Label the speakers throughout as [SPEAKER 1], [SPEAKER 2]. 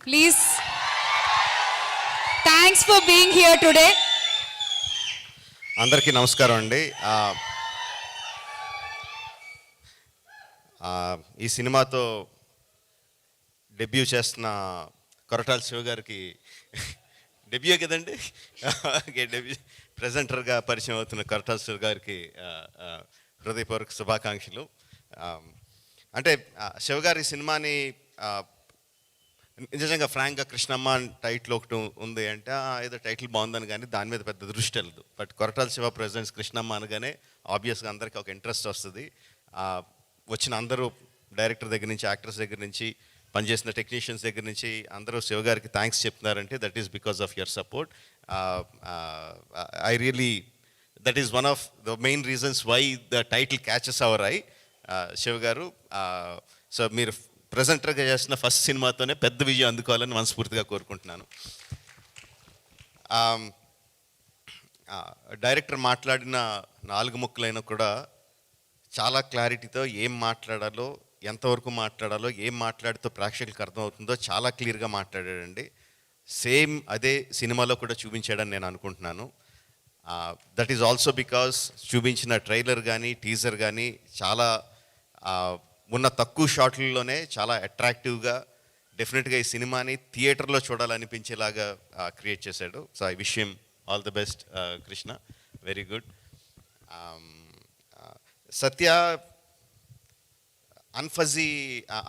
[SPEAKER 1] Please, thanks for being here today.
[SPEAKER 2] అందరికీ నమస్కారం అండి. ఈ సినిమాతో డెబ్యూ చేస్తున్న కొరటాల శివ గారికి డెబ్యూ కదండి, డెబ్యూ ప్రెజెంటర్గా పరిచయం అవుతున్న కొరటాల శివ గారికి హృదయపూర్వక శుభాకాంక్షలు. అంటే శివ గారి సినిమాని నిజంగా ఫ్రాంక్గా కృష్ణమ్మ టైటిల్ ఒకటి ఉంది అంటే ఏదో టైటిల్ బాగుందని కానీ దాని మీద పెద్ద దృష్టి వెళ్ళదు. బట్ కొరటాల శివ ప్రెజెంట్స్ కృష్ణమ్మ అనగానే ఆబ్వియస్గా అందరికీ ఒక ఇంట్రెస్ట్ వస్తుంది. వచ్చిన అందరూ డైరెక్టర్ దగ్గర నుంచి, యాక్టర్స్ దగ్గర నుంచి, పనిచేసిన టెక్నీషియన్స్ దగ్గర నుంచి అందరూ శివ గారికి థ్యాంక్స్ చెప్తున్నారంటే that is because of your support. I really that is one of the main reasons why the title catches our eye. Shiva గారు, సో మీరు ప్రెజెంటర్గా చేసిన ఫస్ట్ సినిమాతోనే పెద్ద విజయం అందుకోవాలని మనస్ఫూర్తిగా కోరుకుంటున్నాను. డైరెక్టర్ మాట్లాడిన 4 ముక్కలైనా కూడా చాలా క్లారిటీతో ఏం మాట్లాడాలో, ఎంతవరకు మాట్లాడాలో, ఏం మాట్లాడితో ప్రేక్షకులకు అర్థమవుతుందో చాలా క్లియర్గా మాట్లాడాడండి. సేమ్ అదే సినిమాలో కూడా చూపించాడని నేను అనుకుంటున్నాను. దట్ ఈజ్ ఆల్సో బికాస్ చూపించిన ట్రైలర్ కానీ టీజర్ కానీ చాలా ఉన్న తక్కువ షాట్లలోనే చాలా అట్రాక్టివ్గా, డెఫినెట్గా ఈ సినిమాని థియేటర్లో చూడాలనిపించేలాగా క్రియేట్ చేశాడు. So I wish him all the best Krishna, very good. Satya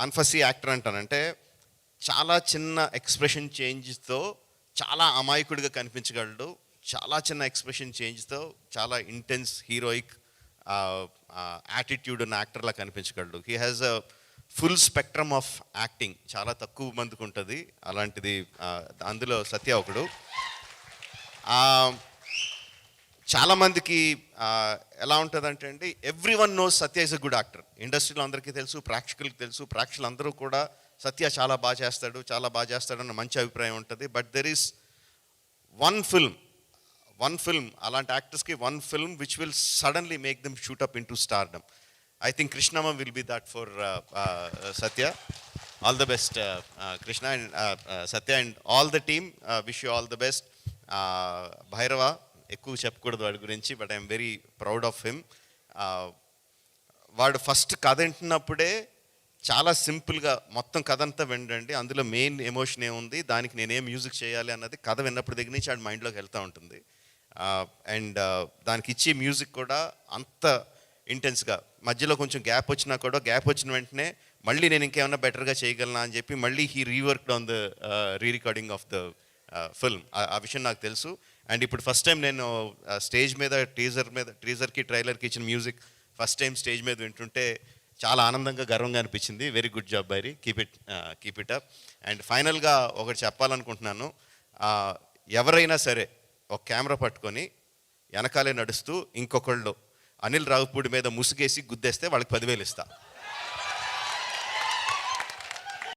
[SPEAKER 2] అన్ఫజీ యాక్టర్ అంటానంటే చాలా చిన్న ఎక్స్ప్రెషన్ చేంజ్తో చాలా అమాయకుడిగా కనిపించగలడు. చాలా చిన్న ఎక్స్ప్రెషన్ చేంజ్తో చాలా ఇంటెన్స్ హీరోయిక్ యాటిట్యూడ్ ఉన్న యాక్టర్లా కనిపించగలడు. He has a full spectrum of acting, చాలా తక్కువ మందికి ఉంటుంది అలాంటిది. అందులో సత్య ఒకడు. చాలామందికి ఎలా ఉంటుందంటే అండి, every one knows Satya is a good actor. ఇండస్ట్రీలో అందరికీ తెలుసు, ప్రేక్షకులకు తెలుసు. ప్రేక్షకులు అందరూ కూడా సత్య చాలా బాగా చేస్తాడు అన్న మంచి అభిప్రాయం ఉంటుంది. But there is one film అలాంటి యాక్టర్స్కి one film which will suddenly make them shoot up into stardom. I think Krishnamma will be that for Satya. All the best Krishna and Satya and all the team. Wish you all the best. Bhairava ఎక్కువ చెప్పకూడదు వాడి గురించి, but I'm very proud of him. వాడు first కథ వింటున్నప్పుడే చాలా సింపుల్గా మొత్తం కథ అంతా వినండి, అందులో మెయిన్ ఎమోషన్ ఏముంది, దానికి నేనేం మ్యూజిక్ చేయాలి అన్నది కథ విన్నప్పుడు దగ్గర నుంచి వాడి మైండ్లోకి వెళ్తూ ఉంటుంది. అండ్ దానికి ఇచ్చే మ్యూజిక్ కూడా అంత ఇంటెన్స్గా, మధ్యలో కొంచెం గ్యాప్ వచ్చినా కూడా గ్యాప్ వచ్చిన వెంటనే మళ్ళీ నేను ఇంకేమన్నా బెటర్గా చేయగలనా అని చెప్పి మళ్ళీ he reworked on the rerecording of the film. ఆ విషయం నాకు తెలుసు. అండ్ ఇప్పుడు ఫస్ట్ టైం నేను స్టేజ్ మీద టీజర్కి ట్రైలర్కి ఇచ్చిన మ్యూజిక్ ఫస్ట్ టైం స్టేజ్ మీద వింటుంటే చాలా ఆనందంగా, గర్వంగా అనిపించింది. Very good job బైరీ, keep it up. And ఫైనల్గా ఒకటి చెప్పాలనుకుంటున్నాను. ఎవరైనా సరే ఒక కెమెరా పట్టుకొని వెనకాలే నడుస్తూ ఇంకొకళ్ళు అనిల్ రావుపూడి మీద ముసుగేసి గుద్దేస్తే వాళ్ళకి 10,000 ఇస్తా.